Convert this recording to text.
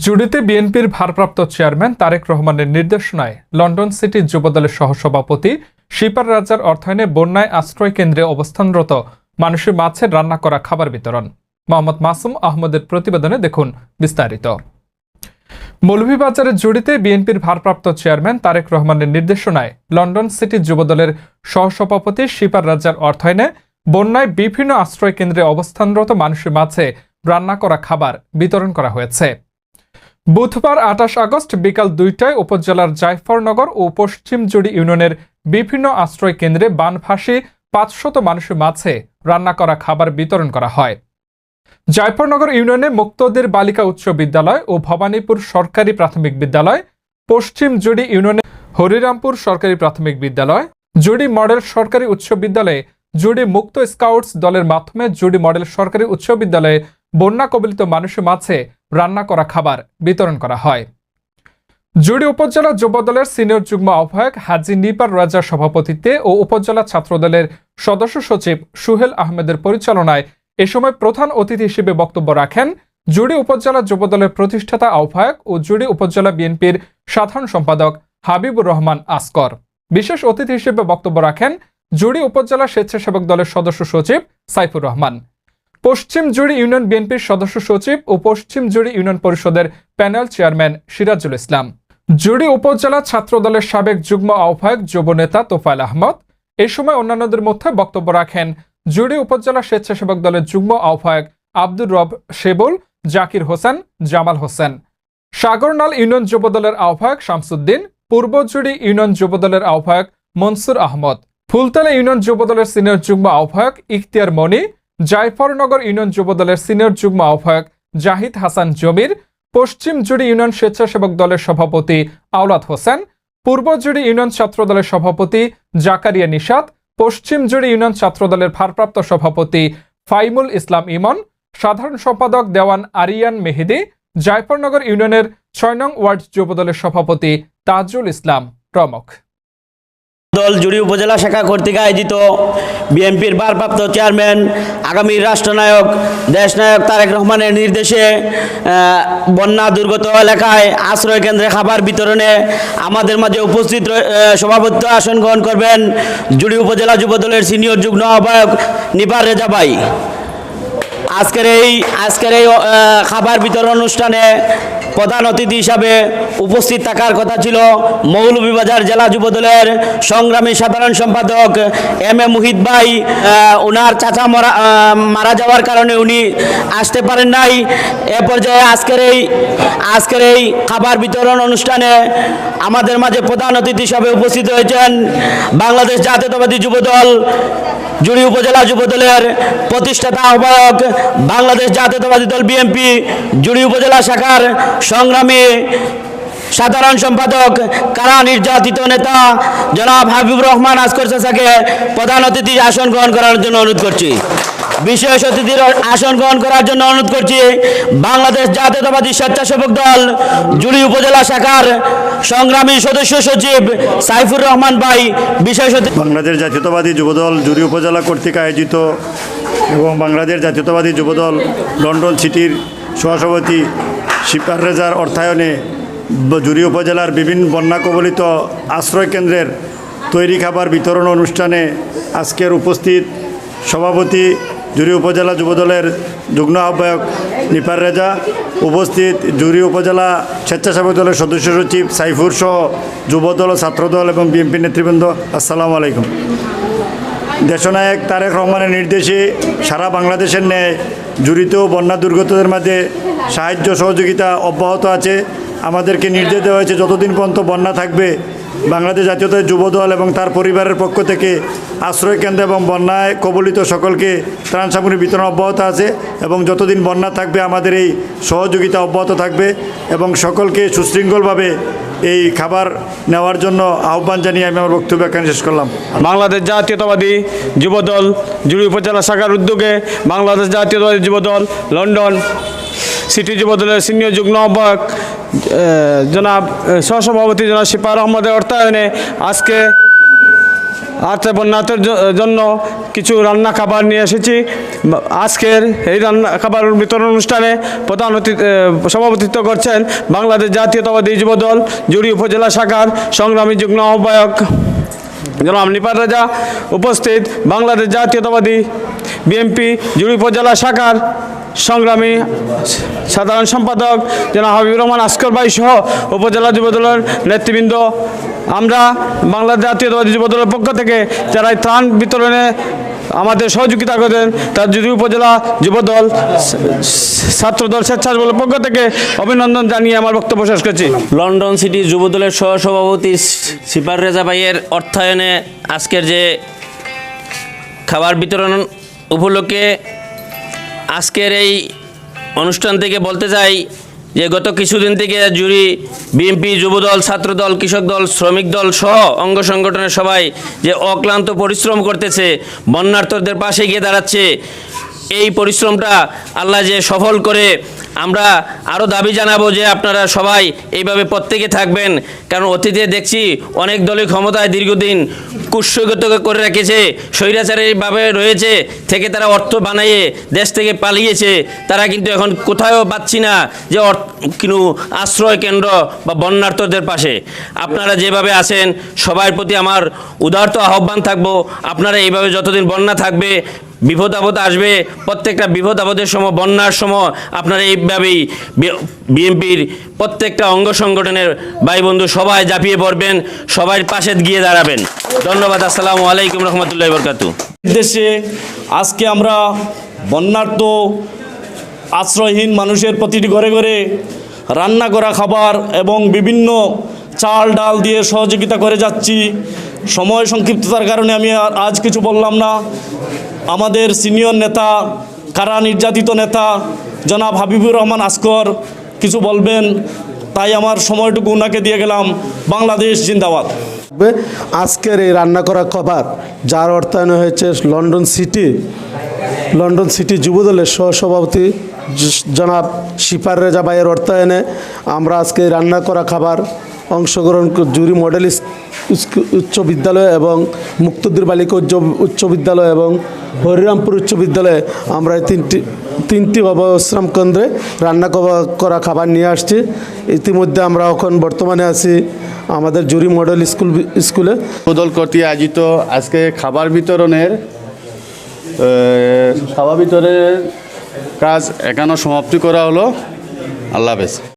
জুড়িতে বিএনপির ভারপ্রাপ্ত চেয়ারম্যান তারেক রহমানের নির্দেশনায় লন্ডন সিটি যুবদলের সহসভাপতি শিপার রাজার অর্থায়নে বন্যায় আশ্রয় কেন্দ্রে অবস্থানরত মানুষের মাঝে রান্না করা খাবার বিতরণ। মোহাম্মদ মাসুম আহমদের প্রতিবেদনে দেখুন বিস্তারিত। মৌলভীবাজারের জুড়িতে বিএনপির ভারপ্রাপ্ত চেয়ারম্যান তারেক রহমানের নির্দেশনায় লন্ডন সিটি যুবদলের সহসভাপতি শিপার রাজার অর্থায়নে বন্যায় বিভিন্ন আশ্রয় কেন্দ্রে অবস্থানরত মানুষের মাঝে রান্না করা খাবার বিতরণ করা হয়েছে। বুধবার ২৮ আগস্ট বিকাল ২টায় উপজেলার জায়ফরনগর ও পশ্চিম জুড়ি ইউনিয়নের বিভিন্ন আশ্রয় কেন্দ্রে বানভাসী ৫০০ মানুষের মাঝে রান্না করা খাবার বিতরণ করা হয়। জায়ফরনগর ইউনিয়নে মুক্তদের বালিকা উচ্চ বিদ্যালয় ও ভবানীপুর সরকারি প্রাথমিক বিদ্যালয়, পশ্চিম জুড়ি ইউনিয়নে হরিরামপুর সরকারি প্রাথমিক বিদ্যালয়, জুড়ি মডেল সরকারি উচ্চ বিদ্যালয়ে জুড়ি মুক্ত স্কাউটস দলের মাধ্যমে জুড়ি মডেল সরকারি উচ্চ বিদ্যালয়ে বন্যা কবলিত মানুষের মাঝে রান্না করা খাবার বিতরণ করা হয়। জুড়ি উপজেলা যুবদলের সিনিয়র যুগ্ম আহ্বায়ক হাজী নিপার রাজার সভাপতিত্বে ও উপজেলা ছাত্রদলের সদস্য সচিব সুহেল আহমেদের পরিচালনায় এ সময় প্রধান অতিথি হিসেবে বক্তব্য রাখেন জুড়ি উপজেলা যুবদলের প্রতিষ্ঠাতা আহ্বায়ক ও জুড়ি উপজেলা বিএনপির সাধারণ সম্পাদক হাবিবুর রহমান আসকর। বিশেষ অতিথি হিসেবে বক্তব্য রাখেন জুড়ি উপজেলা স্বেচ্ছাসেবক দলের সদস্য সচিব সাইফুর রহমান, পশ্চিম জুড়ি ইউনিয়ন বিএনপির সদস্য সচিব ও পশ্চিম জুড়ি ইউনিয়ন পরিষদের প্যানেল চেয়ারম্যান সিরাজুল ইসলাম, জুড়ি উপজেলা ছাত্র দলের সাবেক যুগ্ম আহ্বায়ক যুব নেতা তোফায়েল আহমদ। এই সময় অন্যান্যদের মধ্যে বক্তব্য রাখেন জুড়ি উপজেলা স্বেচ্ছাসেবক দলের যুগ্ম আহ্বায়ক আব্দুর রব শেবুল, জাকির হোসেন, জামাল হোসেন, সাগরনাল ইউনিয়ন যুবদলের আহ্বায়ক শামসুদ্দিন, পূর্ব জুড়ি ইউনিয়ন যুবদলের আহ্বায়ক মনসুর আহমদ, ফুলতলা ইউনিয়ন যুবদলের সিনিয়র যুগ্ম আহ্বায়ক ইখতিয়ার মনি, জায়ফরনগর ইউনিয়ন যুবদলের সিনিয়র যুগ্ম আহ্বায়ক জাহিদ হাসান জমির, পশ্চিম জুড়ি ইউনিয়ন স্বেচ্ছাসেবক দলের সভাপতি আওলাদ হোসেন, পূর্ব জুড়ি ইউনিয়ন ছাত্র দলের সভাপতি জাকারিয়া নিশাত, পশ্চিম জুড়ি ইউনিয়ন ছাত্র দলের ভারপ্রাপ্ত সভাপতি ফাইমুল ইসলাম ইমন, সাধারণ সম্পাদক দেওয়ান আরিয়ান মেহেদি, জায়ফরনগর ইউনিয়নের ৬ নং ওয়ার্ড যুবদলের সভাপতি তাজুল ইসলাম প্রমুখ। দল জুড়ি উপজেলা শাখা কর্তৃক আয়োজিত বিএনপির ভারপ্রাপ্ত চেয়ারম্যান আগামী রাষ্ট্রনায়ক দেশনায়ক তারেক রহমানের নির্দেশে বন্যা দুর্গত এলাকায় আশ্রয় কেন্দ্রে খাবার বিতরণে আমাদের মাঝে উপস্থিত সভাপতিত্ব আসন গ্রহণ করবেন জুড়ি উপজেলা যুবদলের সিনিয়র যুগ্ম আহ্বায়ক নিপার রেজা ভাই। আজকের এই খাবার বিতরণ অনুষ্ঠানে প্রধান অতিথি হিসাবে উপস্থিত থাকার কথা ছিল মৌলভীবাজার জেলা যুবদলের সংগ্রামী সাধারণ সম্পাদক এম এ মুহিত ভাই। ওনার চাচা মারা যাওয়ার কারণে উনি আসতে পারেন নাই। এ পর্যায়ে আজকের এই খাবার বিতরণ অনুষ্ঠানে আমাদের মাঝে প্রধান অতিথি হিসাবে উপস্থিত হয়েছেন বাংলাদেশ জাতীয়তাবাদী যুবদল জুড়ি উপজেলা যুবদলের প্রতিষ্ঠাতা আহ্বায়ক, বাংলাদেশ জাতীয়তাবাদী দল বিএনপি জুড়ি উপজেলা শাখার সংগ্রামী সাধারণ সম্পাদক কারা নির্যাতিত নেতা জনাব হাবিবুর রহমান আসকর চাচাকে প্রধান অতিথির আসন গ্রহণ করার জন্য অনুরোধ করছি। বিশেষ অতিথির আসন গ্রহণ করার জন্য অনুরোধ করছি বাংলাদেশ জাতীয়তাবাদী স্বেচ্ছাসেবক দল জুড়ি উপজেলা শাখার সংগ্রামী সদস্য সচিব সাইফুর রহমান ভাই। বিশেষ বাংলাদেশ জাতীয়তাবাদী যুবদল জুড়ি উপজেলা কর্তৃক আয়োজিত এবং বাংলাদেশ জাতীয়তাবাদী যুবদল লন্ডন সিটির সহসভাপতি শিপার রেজার অর্থায়নে জুড়ি উপজেলার বিভিন্ন বন্যা কবলিত আশ্রয় কেন্দ্রের তৈরি খাবার বিতরণ অনুষ্ঠানে আজকের উপস্থিত সভাপতি জুড়ি উপজেলা যুবদলের যুগ্ম আহ্বায়ক নিপার রেজা, উপস্থিত জুড়ি উপজেলা স্বেচ্ছাসেবক দলের সদস্য সচিব সাইফুর সহ যুবদল ও ছাত্রদল এবং বিএনপি নেতৃবৃন্দ, আসসালামু আলাইকুম। দেশনায়ক তারেক রহমানের নির্দেশে সারা বাংলাদেশের ন্যায় জুড়িতেও বন্যা দুর্গতদের মাঝে সাহায্য সহযোগিতা অব্যাহত আছে। আমাদেরকে নির্দেশ দেওয়া হয়েছে যতদিন পর্যন্ত বন্যা থাকবে বাংলাদেশ জাতীয়তাবাদী যুবদল এবং তার পরিবারের পক্ষ থেকে আশ্রয় কেন্দ্র এবং বন্যায় কবলিত সকলকে ত্রাণ সামগ্রী বিতরণ অব্যাহত আছে এবং যতদিন বন্যা থাকবে আমাদের এই সহযোগিতা অব্যাহত থাকবে এবং সকলকে সুশৃঙ্খলভাবে এই খাবার নেওয়ার জন্য আহ্বান জানিয়ে আমি আমার বক্তব্য এখানে শেষ করলাম। বাংলাদেশ জাতীয়তাবাদী যুবদল জুড়ি উপজেলা শাখার উদ্যোগে বাংলাদেশ জাতীয়তাবাদী যুবদল লন্ডন সিটি যুবদলের সিনিয়র যুগ্ম আহ্বায়ক জনাব সহসভাপতি জনাব শিপার আহমদের অর্থায়নে আজকে বন্যার্থের জন্য কিছু রান্না খাবার নিয়ে এসেছি। আজকের এই রান্না খাবার বিতরণ অনুষ্ঠানে প্রধান সভাপতিত্ব করছেন বাংলাদেশ জাতীয়তাবাদী যুবদল জুড়ি উপজেলা শাখার সংগ্রামী যুগ্ম আহ্বায়ক জনাব নিপার রাজা। উপস্থিত বাংলাদেশ জাতীয়তাবাদী বিএনপি জুড়ি উপজেলা শাখার সংগ্রামী সাধারণ সম্পাদক জনাব হাবিবুর রহমান আসকর ভাই সহ উপজেলা যুবদলের নেতৃবৃন্দ। আমরা বাংলাদেশ জাতীয়তাবাদী যুবদলের পক্ষ থেকে যারা এই ত্রাণ বিতরণে আমাদের সহযোগিতা করেন তার জুড়ি উপজেলা যুবদল ছাত্রদল স্বেচ্ছাসেবকের পক্ষ থেকে অভিনন্দন জানিয়ে আমার বক্তব্য শেষ করছি। লন্ডন সিটি যুবদলের সহসভাপতি সিপার রেজা ভাইয়ের অর্থায়নে আজকের যে খাবার বিতরণ উপলক্ষে আজকের এই অনুষ্ঠান থেকে বলতে চাই যে গত কিছুদিন থেকে জুড়ি বিএনপি যুবদল ছাত্রদল কৃষক দল শ্রমিক দল সহ অঙ্গ সংগঠনের সবাই যে অক্লান্ত পরিশ্রম করতেছে, বন্যার্থদের পাশে গিয়ে দাঁড়াচ্ছে, এই পরিশ্রমটা আল্লাহ যে সফল করে আমরা আরও দাবি জানাবো যে আপনারা সবাই এইভাবে প্রত্যেকে থাকবেন। কারণ অতীতে দেখছি অনেক দলীয় ক্ষমতায় দীর্ঘদিন কুৎসগত করে রেখেছে, স্বৈরাচারীভাবে রয়েছে থেকে তারা অর্থ বানিয়ে দেশ থেকে পালিয়েছে। তারা কিন্তু এখন কোথাও পাচ্ছি না যে কিন্তু আশ্রয় কেন্দ্র বা বন্যার্থদের পাশে। আপনারা যেভাবে আছেন সবার প্রতি আমার উদারত আহ্বান থাকবো, আপনারা এইভাবে যতদিন বন্যা থাকবে, বিপদ আপদ আসবে, প্রত্যেকটা বিপদ আপদের সময় বন্যার সময় আপনারা এইভাবেই বিএনপির প্রত্যেকটা অঙ্গ সংগঠনের ভাই বন্ধু সবাই ঝাঁপিয়ে পড়বেন, সবার পাশে গিয়ে দাঁড়াবেন। ধন্যবাদ। আসসালামু আলাইকুম রহমতুল্লাহি বরকাতু। দেশে আজকে আমরা বন্যার্থ আশ্রয়হীন মানুষের প্রতিটি ঘরে ঘরে রান্না করা খাবার এবং বিভিন্ন চাল ডাল দিয়ে সহযোগিতা করে যাচ্ছি। সময় সংক্ষিপ্ততার কারণে আমি আজ কিছু বললাম না। আমাদের সিনিয়র নেতা, কারা নির্যাতিত নেতা জনাব হাবিবুর রহমান আসকর কিছু বলবেন, তাই আমার সময়টুকু ওনাকে দিয়ে গেলাম। বাংলাদেশ জিন্দাবাদ। আজকের এই রান্না করা খাবার যার অর্থায়ন হয়েছে লন্ডন সিটি যুবদলের সহসভাপতি জনাব সিপার রেজা ভাইয়ের অর্থায়নে আমরা আজকে রান্না করা খাবার অংশগ্রহণ জুরি মডেল উচ্চ বিদ্যালয় এবং মুক্তদির বালিকা উচ্চ বিদ্যালয় এবং হরিরামপুর উচ্চ বিদ্যালয়ে আমরা তিনটি অবস্থান কেন্দ্রে রান্না করা খাবার নিয়ে আসছি। ইতিমধ্যে আমরা এখন বর্তমানে আছি আমাদের জুরি মডেল স্কুলে। যুবদল কর্তৃক আয়োজিত আজকে খাবার বিতরণের কাজ এখানে সমাপ্তি করা হলো। আল্লাহ হাফেজ।